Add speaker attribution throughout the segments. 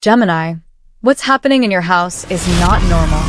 Speaker 1: Gemini, what's happening in your house is not normal,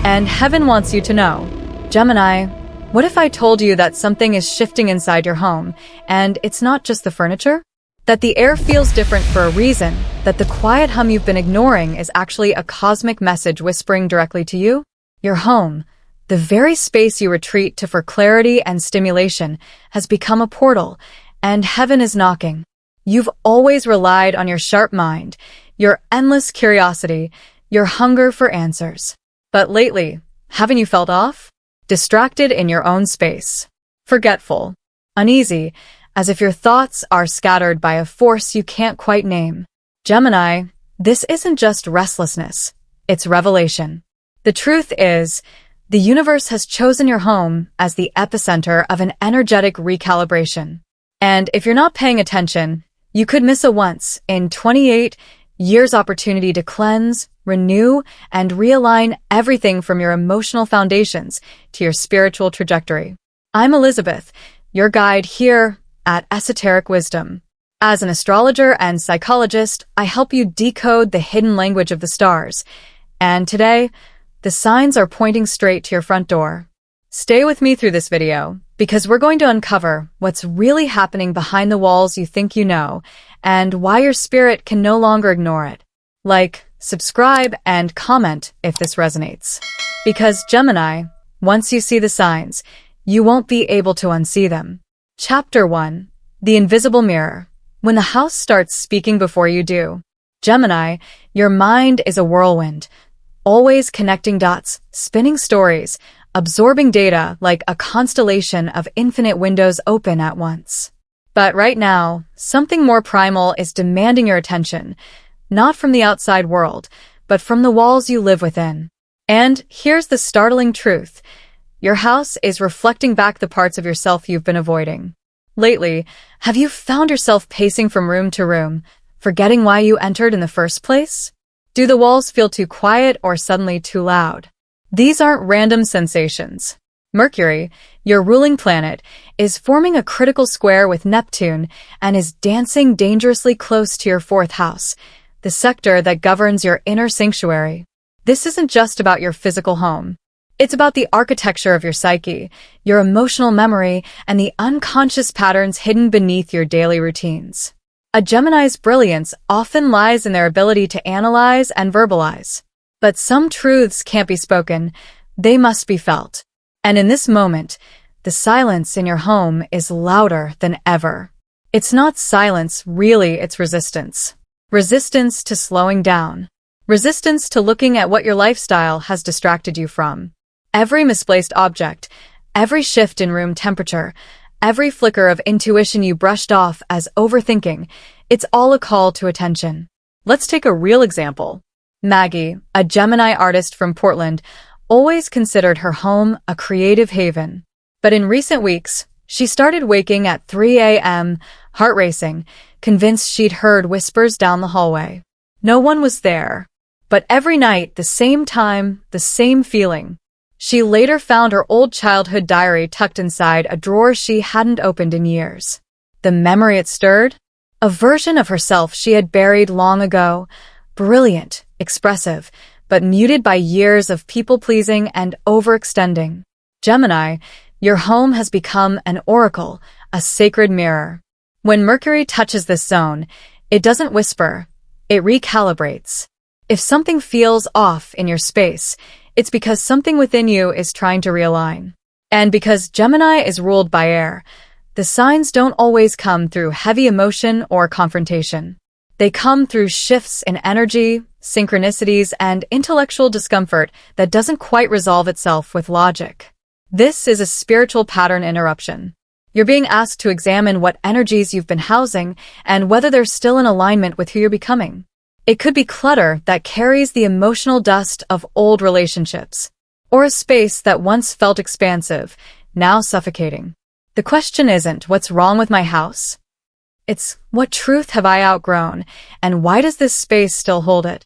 Speaker 1: and heaven wants you to know. Gemini, what if I told you that something is shifting inside your home, and it's not just the furniture? That the air feels different for a reason, that the quiet hum you've been ignoring is actually a cosmic message whispering directly to you? Your home, the very space you retreat to for clarity and stimulation, has become a portal, and heaven is knocking. You've always relied on your sharp mind, your endless curiosity, your hunger for answers. But lately, haven't you felt off? Distracted in your own space. Forgetful. Uneasy, as if your thoughts are scattered by a force you can't quite name. Gemini, this isn't just restlessness, it's revelation. The truth is, the universe has chosen your home as the epicenter of an energetic recalibration. And if you're not paying attention, you could miss a once in 28 years opportunity to cleanse, renew, and realign everything from your emotional foundations to your spiritual trajectory. I'm Elizabeth, your guide here at Esoteric Wisdom. As an astrologer and psychologist, I help you decode the hidden language of the stars. And today, the signs are pointing straight to your front door. Stay with me through this video, because we're going to uncover what's really happening behind the walls you think you know, and why your spirit can no longer ignore it. Like, subscribe, and comment if this resonates. Because Gemini, once you see the signs, you won't be able to unsee them. Chapter 1. The Invisible Mirror. When the house starts speaking before you do. Gemini, your mind is a whirlwind, always connecting dots, spinning stories, absorbing data like a constellation of infinite windows open at once. But right now, something more primal is demanding your attention, not from the outside world, but from the walls you live within. And here's the startling truth. Your house is reflecting back the parts of yourself you've been avoiding. Lately, have you found yourself pacing from room to room, forgetting why you entered in the first place? Do the walls feel too quiet or suddenly too loud? These aren't random sensations. Mercury, your ruling planet, is forming a critical square with Neptune and is dancing dangerously close to your fourth house, the sector that governs your inner sanctuary. This isn't just about your physical home. It's about the architecture of your psyche, your emotional memory, and the unconscious patterns hidden beneath your daily routines. A Gemini's brilliance often lies in their ability to analyze and verbalize. But some truths can't be spoken, they must be felt. And in this moment, the silence in your home is louder than ever. It's not silence, really, it's resistance. Resistance to slowing down. Resistance to looking at what your lifestyle has distracted you from. Every misplaced object, every shift in room temperature, every flicker of intuition you brushed off as overthinking, it's all a call to attention. Let's take a real example. Maggie, a Gemini artist from Portland, always considered her home a creative haven. But in recent weeks, she started waking at 3 a.m., heart racing, convinced she'd heard whispers down the hallway. No one was there. But every night, the same time, the same feeling. She later found her old childhood diary tucked inside a drawer she hadn't opened in years. The memory it stirred? A version of herself she had buried long ago, brilliant, expressive, but muted by years of people-pleasing and overextending. Gemini, your home has become an oracle, a sacred mirror. When Mercury touches this zone, it doesn't whisper, it recalibrates. If something feels off in your space, it's because something within you is trying to realign. And because Gemini is ruled by air, the signs don't always come through heavy emotion or confrontation. They come through shifts in energy, synchronicities, and intellectual discomfort that doesn't quite resolve itself with logic. This is a spiritual pattern interruption. You're being asked to examine what energies you've been housing and whether they're still in alignment with who you're becoming. It could be clutter that carries the emotional dust of old relationships, or a space that once felt expansive, now suffocating. The question isn't, what's wrong with my house? It's, what truth have I outgrown, and why does this space still hold it?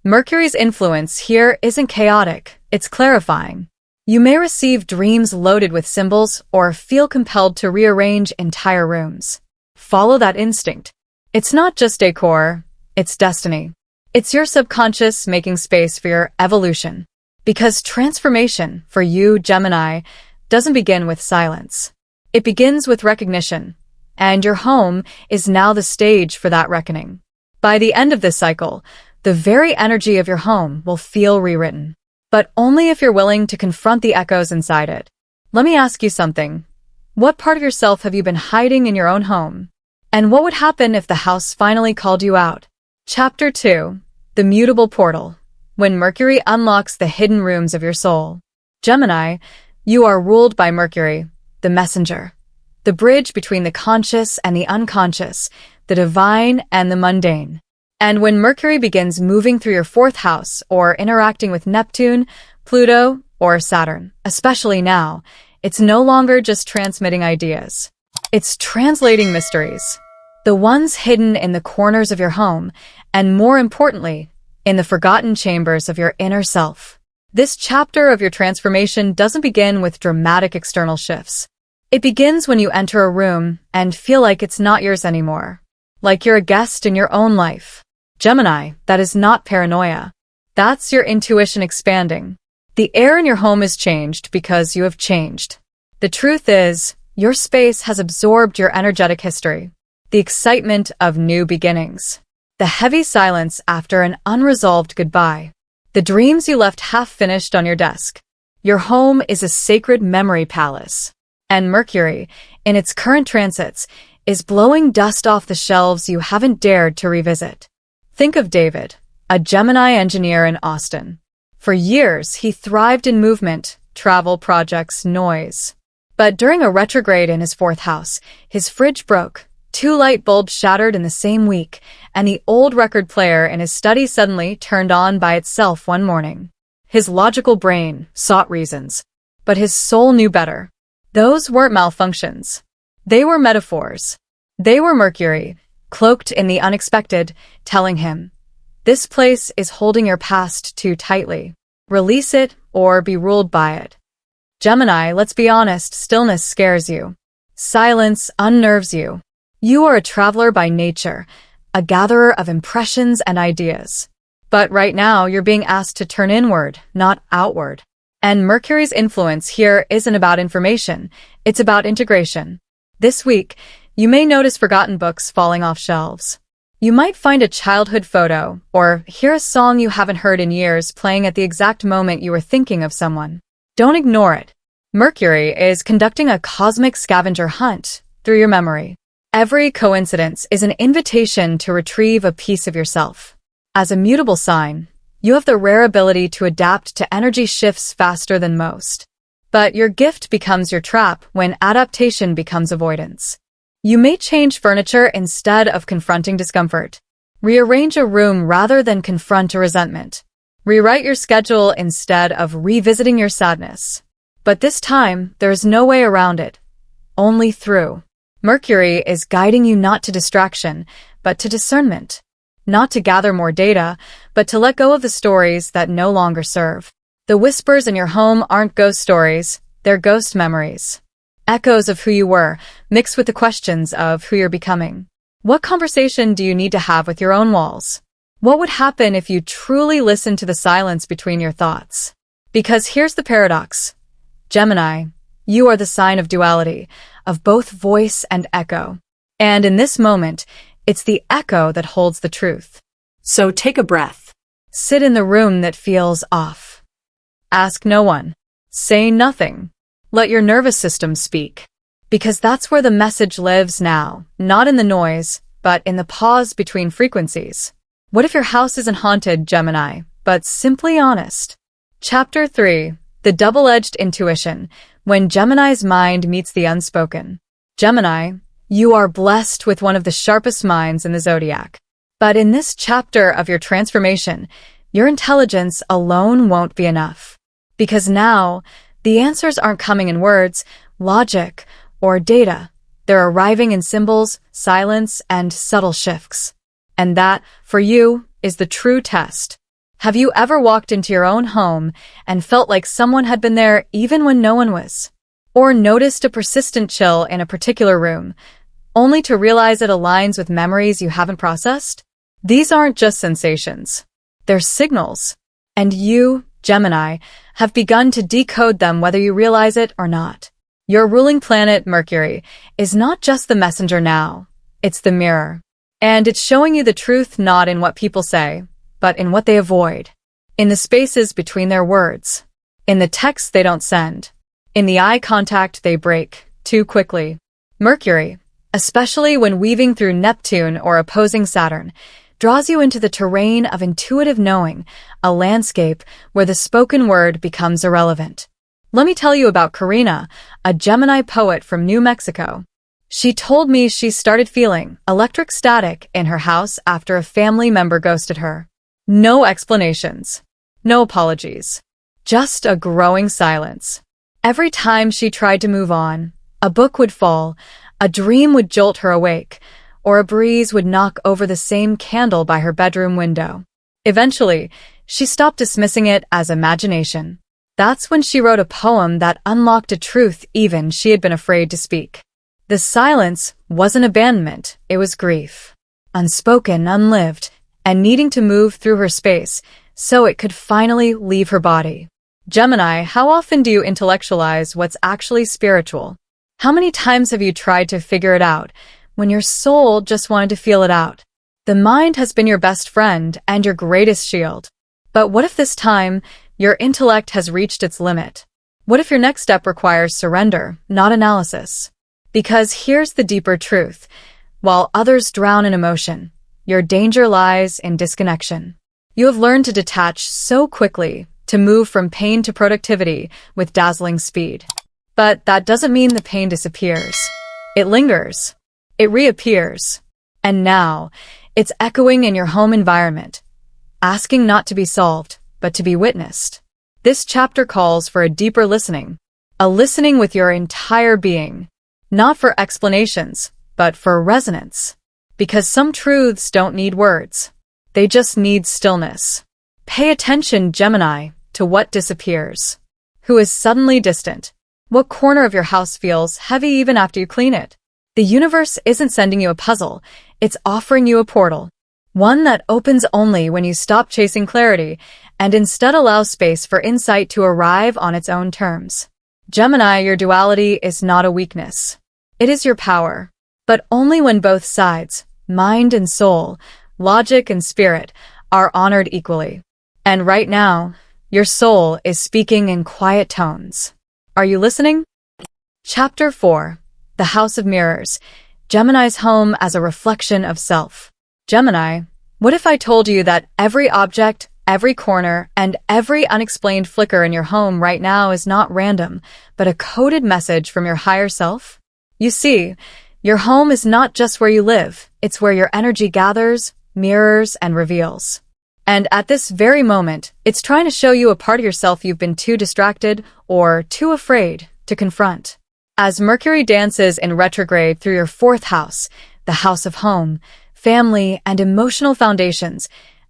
Speaker 1: Mercury's influence here isn't chaotic, it's clarifying. You may receive dreams loaded with symbols or feel compelled to rearrange entire rooms. Follow that instinct. It's not just decor, it's destiny. It's your subconscious making space for your evolution. Because transformation, for you, Gemini, doesn't begin with silence. It begins with recognition, and your home is now the stage for that reckoning. By the end of this cycle, the very energy of your home will feel rewritten. But only if you're willing to confront the echoes inside it. Let me ask you something. What part of yourself have you been hiding in your own home? And what would happen if the house finally called you out? Chapter 2. The Mutable Portal. When Mercury unlocks the hidden rooms of your soul. Gemini, you are ruled by Mercury, the messenger. The bridge between the conscious and the unconscious, the divine and the mundane. And when Mercury begins moving through your fourth house or interacting with Neptune, Pluto, or Saturn, especially now, it's no longer just transmitting ideas. It's translating mysteries. The ones hidden in the corners of your home, and more importantly, in the forgotten chambers of your inner self. This chapter of your transformation doesn't begin with dramatic external shifts. It begins when you enter a room and feel like it's not yours anymore. Like you're a guest in your own life. Gemini, that is not paranoia. That's your intuition expanding. The air in your home is changed because you have changed. The truth is, your space has absorbed your energetic history. The excitement of new beginnings. The heavy silence after an unresolved goodbye. The dreams you left half-finished on your desk. Your home is a sacred memory palace. And Mercury, in its current transits, is blowing dust off the shelves you haven't dared to revisit. Think of David, a Gemini engineer in Austin. For years, he thrived in movement, travel projects, noise. But during a retrograde in his fourth house, his fridge broke, 2 light bulbs shattered in the same week, and the old record player in his study suddenly turned on by itself one morning. His logical brain sought reasons, but his soul knew better. Those weren't malfunctions. They were metaphors. They were Mercury, cloaked in the unexpected, telling him, "This place is holding your past too tightly. Release it or be ruled by it." Gemini, let's be honest, stillness scares you. Silence unnerves you. You are a traveler by nature, a gatherer of impressions and ideas. But right now, you're being asked to turn inward, not outward. And Mercury's influence here isn't about information, it's about integration. This week, you may notice forgotten books falling off shelves. You might find a childhood photo, or hear a song you haven't heard in years playing at the exact moment you were thinking of someone. Don't ignore it. Mercury is conducting a cosmic scavenger hunt through your memory. Every coincidence is an invitation to retrieve a piece of yourself. As a mutable sign, you have the rare ability to adapt to energy shifts faster than most. But your gift becomes your trap when adaptation becomes avoidance. You may change furniture instead of confronting discomfort. Rearrange a room rather than confront a resentment. Rewrite your schedule instead of revisiting your sadness. But this time, there is no way around it. Only through. Mercury is guiding you not to distraction, but to discernment. Not to gather more data, but to let go of the stories that no longer serve. The whispers in your home aren't ghost stories, they're ghost memories. Echoes of who you were, mixed with the questions of who you're becoming. What conversation do you need to have with your own walls? What would happen if you truly listened to the silence between your thoughts? Because here's the paradox. Gemini, you are the sign of duality, of both voice and echo. And in this moment, it's the echo that holds the truth. So take a breath. Sit in the room that feels off. Ask no one. Say nothing. Let your nervous system speak. Because that's where the message lives now, not in the noise, but in the pause between frequencies. What if your house isn't haunted, Gemini, but simply honest? Chapter 3. The Double-Edged Intuition, when Gemini's mind meets the unspoken. Gemini, you are blessed with one of the sharpest minds in the zodiac. But in this chapter of your transformation, your intelligence alone won't be enough. Because now, the answers aren't coming in words, logic, or data. They're arriving in symbols, silence, and subtle shifts. And that, for you, is the true test. Have you ever walked into your own home and felt like someone had been there even when no one was? Or noticed a persistent chill in a particular room, only to realize it aligns with memories you haven't processed? These aren't just sensations. They're signals. And you, Gemini, have begun to decode them whether you realize it or not. Your ruling planet, Mercury, is not just the messenger now. It's the mirror. And it's showing you the truth not in what people say, but in what they avoid. In the spaces between their words. In the texts they don't send. In the eye contact they break too quickly. Mercury, especially when weaving through Neptune or opposing Saturn, draws you into the terrain of intuitive knowing, a landscape where the spoken word becomes irrelevant. Let me tell you about Karina, a Gemini poet from New Mexico. She told me she started feeling electric static in her house after a family member ghosted her. No explanations. No apologies. Just a growing silence. Every time she tried to move on, a book would fall, a dream would jolt her awake, or a breeze would knock over the same candle by her bedroom window. Eventually, she stopped dismissing it as imagination. That's when she wrote a poem that unlocked a truth even she had been afraid to speak. The silence wasn't abandonment, it was grief. Unspoken, unlived, and needing to move through her space so it could finally leave her body. Gemini, how often do you intellectualize what's actually spiritual? How many times have you tried to figure it out when your soul just wanted to feel it out? The mind has been your best friend and your greatest shield. But what if this time your intellect has reached its limit? What if your next step requires surrender, not analysis? Because here's the deeper truth. While others drown in emotion, your danger lies in disconnection. You have learned to detach so quickly, to move from pain to productivity with dazzling speed. But that doesn't mean the pain disappears. It lingers. It reappears. And now, it's echoing in your home environment, asking not to be solved, but to be witnessed. This chapter calls for a deeper listening, a listening with your entire being, not for explanations, but for resonance. Because some truths don't need words. They just need stillness. Pay attention, Gemini, to what disappears. Who is suddenly distant? What corner of your house feels heavy even after you clean it? The universe isn't sending you a puzzle, it's offering you a portal. One that opens only when you stop chasing clarity and instead allow space for insight to arrive on its own terms. Gemini, your duality is not a weakness. It is your power. But only when both sides, mind and soul, logic and spirit, are honored equally. And right now, your soul is speaking in quiet tones. Are you listening? Chapter 4. The House of Mirrors. Gemini's home as a reflection of self. Gemini, what if I told you that every object, every corner, and every unexplained flicker in your home right now is not random, but a coded message from your higher self? You see, your home is not just where you live, it's where your energy gathers, mirrors, and reveals. And at this very moment, it's trying to show you a part of yourself you've been too distracted or too afraid to confront. As Mercury dances in retrograde through your fourth house, the house of home, family, and emotional foundations,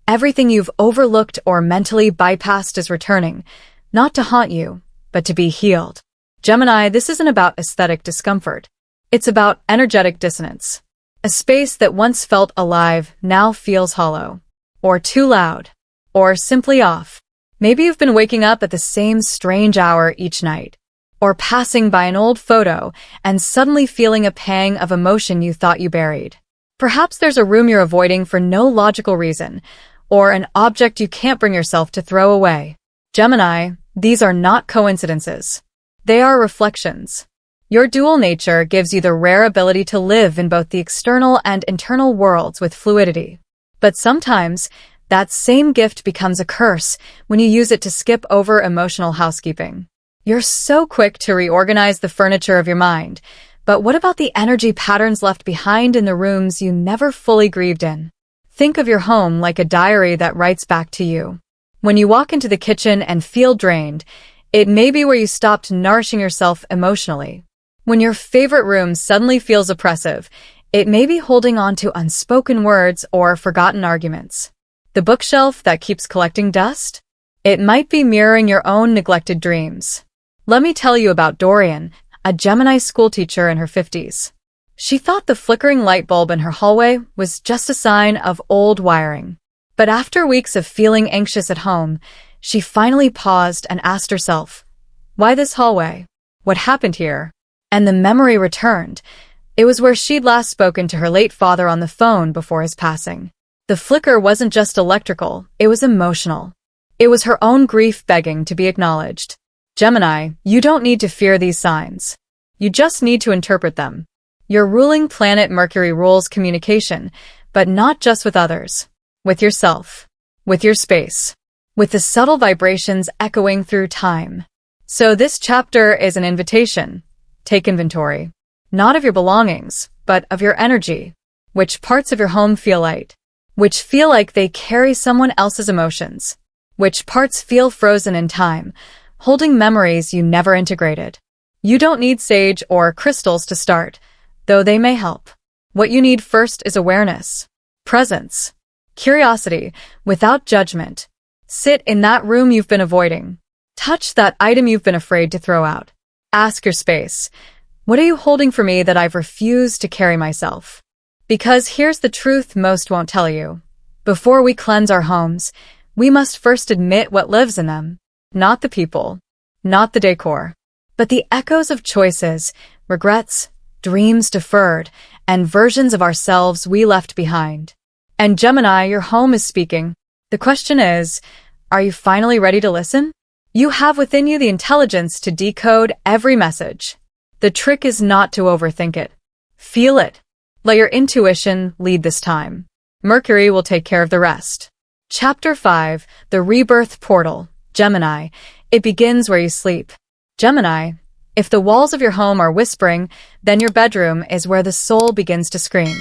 Speaker 1: everything you've overlooked or mentally bypassed is returning, not to haunt you, but to be healed. Gemini, this isn't about aesthetic discomfort. It's about energetic dissonance. A space that once felt alive now feels hollow, or too loud, or simply off. Maybe you've been waking up at the same strange hour each night, or passing by an old photo and suddenly feeling a pang of emotion you thought you buried. Perhaps there's a room you're avoiding for no logical reason, or an object you can't bring yourself to throw away. Gemini, these are not coincidences. They are reflections. Your dual nature gives you the rare ability to live in both the external and internal worlds with fluidity. But sometimes, that same gift becomes a curse when you use it to skip over emotional housekeeping. You're so quick to reorganize the furniture of your mind, but what about the energy patterns left behind in the rooms you never fully grieved in? Think of your home like a diary that writes back to you. When you walk into the kitchen and feel drained, it may be where you stopped nourishing yourself emotionally. When your favorite room suddenly feels oppressive, it may be holding on to unspoken words or forgotten arguments. The bookshelf that keeps collecting dust? It might be mirroring your own neglected dreams. Let me tell you about Dorian, a Gemini schoolteacher in her 50s. She thought the flickering light bulb in her hallway was just a sign of old wiring. But after weeks of feeling anxious at home, she finally paused and asked herself, why this hallway? What happened here? And the memory returned. It was where she'd last spoken to her late father on the phone before his passing. The flicker wasn't just electrical, it was emotional. It was her own grief begging to be acknowledged. Gemini, you don't need to fear these signs. You just need to interpret them. Your ruling planet Mercury rules communication, but not just with others. With yourself. With your space. With the subtle vibrations echoing through time. So this chapter is an invitation. Take inventory. Not of your belongings, but of your energy. Which parts of your home feel light? Which feel like they carry someone else's emotions? Which parts feel frozen in time, holding memories you never integrated? You don't need sage or crystals to start, though they may help. What you need first is awareness, presence, curiosity, without judgment. Sit in that room you've been avoiding. Touch that item you've been afraid to throw out. Ask your space, what are you holding for me that I've refused to carry myself? Because here's the truth most won't tell you. Before we cleanse our homes, we must first admit what lives in them. Not the people, not the decor, but the echoes of choices, regrets, dreams deferred, and versions of ourselves we left behind. And Gemini, your home is speaking. The question is, are you finally ready to listen? You have within you the intelligence to decode every message. The trick is not to overthink it. Feel it. Let your intuition lead this time. Mercury will take care of the rest. Chapter 5, The Rebirth Portal. Gemini, it begins where you sleep. Gemini, if the walls of your home are whispering, then your bedroom is where the soul begins to scream.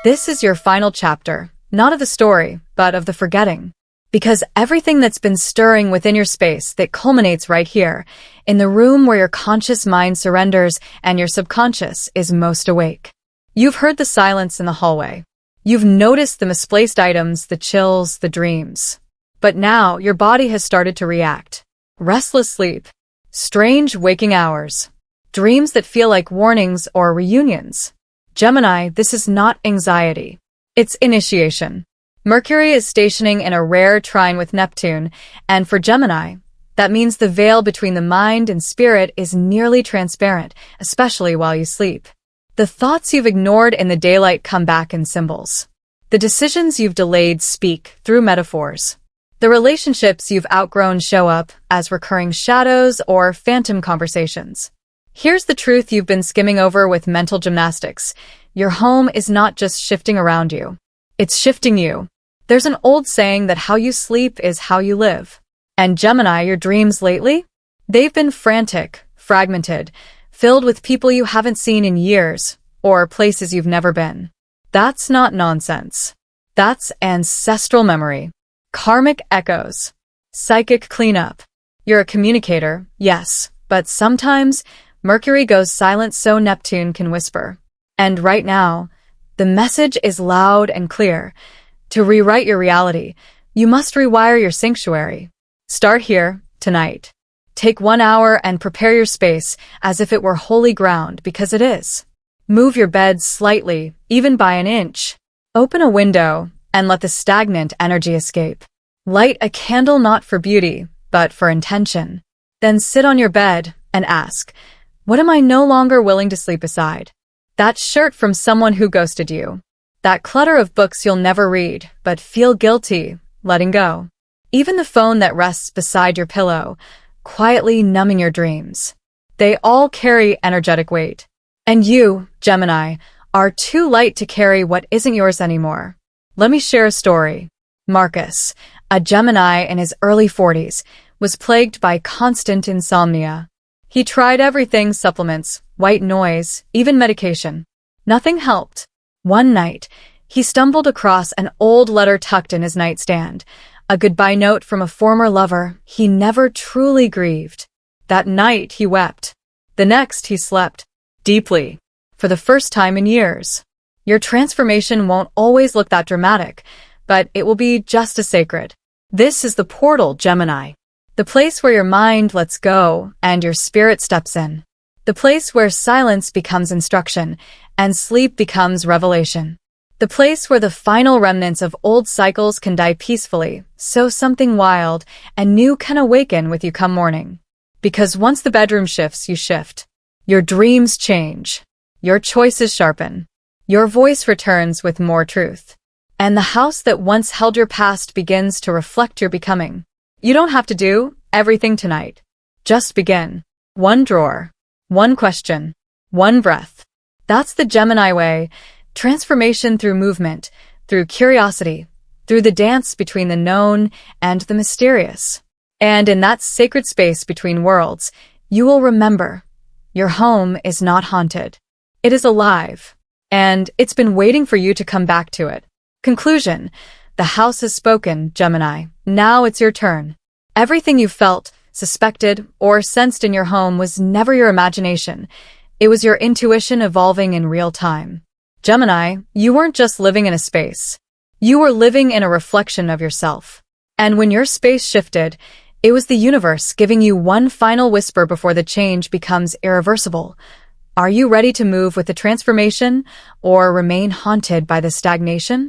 Speaker 1: This is your final chapter, not of the story, but of the forgetting. Because everything that's been stirring within your space that culminates right here, in the room where your conscious mind surrenders and your subconscious is most awake. You've heard the silence in the hallway. You've noticed the misplaced items, the chills, the dreams. But now your body has started to react. Restless sleep, strange waking hours, dreams that feel like warnings or reunions. Gemini, this is not anxiety. It's initiation. Mercury is stationing in a rare trine with Neptune, and for Gemini, that means the veil between the mind and spirit is nearly transparent, especially while you sleep. The thoughts you've ignored in the daylight come back in symbols. The decisions you've delayed speak through metaphors. The relationships you've outgrown show up as recurring shadows or phantom conversations. Here's the truth you've been skimming over with mental gymnastics. Your home is not just shifting around you. It's shifting you. There's an old saying that how you sleep is how you live. And Gemini, your dreams lately? They've been frantic, fragmented, filled with people you haven't seen in years, or places you've never been. That's not nonsense. That's ancestral memory. Karmic echoes. Psychic cleanup. You're a communicator, yes, but sometimes Mercury goes silent so Neptune can whisper. And right now, the message is loud and clear. To rewrite your reality, you must rewire your sanctuary. Start here, tonight. Take 1 hour and prepare your space as if it were holy ground, because it is. Move your bed slightly, even by an inch. Open a window and let the stagnant energy escape. Light a candle not for beauty, but for intention. Then sit on your bed and ask, what am I no longer willing to sleep beside? That shirt from someone who ghosted you. That clutter of books you'll never read, but feel guilty letting go. Even the phone that rests beside your pillow, quietly numbing your dreams. They all carry energetic weight. And you, Gemini, are too light to carry what isn't yours anymore. Let me share a story. Marcus, a Gemini in his early 40s, was plagued by constant insomnia. He tried everything: supplements, white noise, even medication. Nothing helped. One night, he stumbled across an old letter tucked in his nightstand, a goodbye note from a former lover he never truly grieved. That night, he wept. The next, he slept deeply, for the first time in years. Your transformation won't always look that dramatic, but it will be just as sacred. This is the portal, Gemini. The place where your mind lets go and your spirit steps in. The The place where silence becomes instruction and sleep becomes revelation. The place where the final remnants of old cycles can die peacefully, so something wild and new can awaken with you come morning. Because once the bedroom shifts, you shift. Your dreams change. Your choices sharpen. Your voice returns with more truth. And the house that once held your past begins to reflect your becoming. You don't have to do everything tonight. Just begin. One drawer. One question. One breath. That's the Gemini way. Transformation through movement, through curiosity, through the dance between the known and the mysterious. And in that sacred space between worlds, you will remember, your home is not haunted. It is alive, and it's been waiting for you to come back to it. Conclusion: the house has spoken, Gemini. Now it's your turn. Everything you felt, suspected, or sensed in your home was never your imagination. It was your intuition evolving in real time. Gemini, you weren't just living in a space. You were living in a reflection of yourself. And when your space shifted, it was the universe giving you one final whisper before the change becomes irreversible. Are you ready to move with the transformation or remain haunted by the stagnation?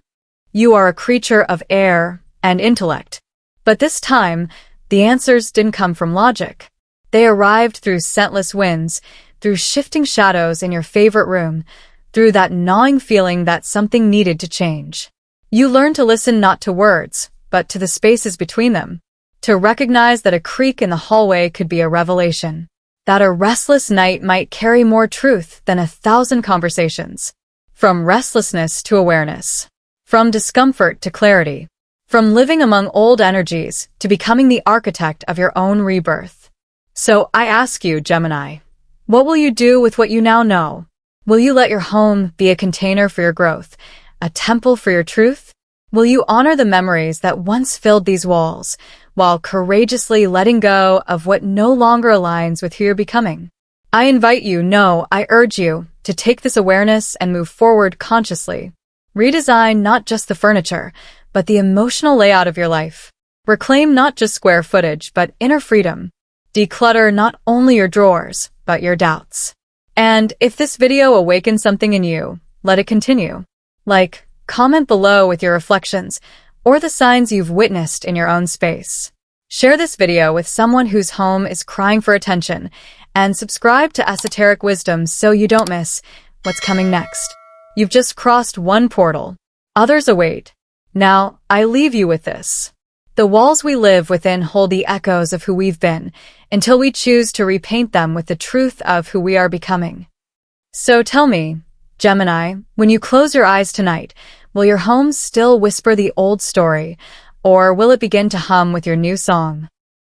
Speaker 1: You are a creature of air and intellect. But this time, the answers didn't come from logic. They arrived through scentless winds, through shifting shadows in your favorite room, through that gnawing feeling that something needed to change. You learned to listen not to words, but to the spaces between them. To recognize that a creak in the hallway could be a revelation. That a restless night might carry more truth than 1,000 conversations. From restlessness to awareness. From discomfort to clarity. From living among old energies to becoming the architect of your own rebirth. So I ask you, Gemini, what will you do with what you now know? Will you let your home be a container for your growth, a temple for your truth? Will you honor the memories that once filled these walls, while courageously letting go of what no longer aligns with who you're becoming? I invite you, no, I urge you, to take this awareness and move forward consciously. Redesign not just the furniture, but the emotional layout of your life. Reclaim not just square footage, but inner freedom. Declutter not only your drawers, but your doubts. And if this video awakens something in you, let it continue. Like, comment below with your reflections or the signs you've witnessed in your own space. Share this video with someone whose home is crying for attention, and subscribe to Esoteric Wisdom so you don't miss what's coming next. You've just crossed one portal. Others await. Now, I leave you with this. The walls we live within hold the echoes of who we've been, until we choose to repaint them with the truth of who we are becoming. So tell me, Gemini, when you close your eyes tonight, will your home still whisper the old story, or will it begin to hum with your new song?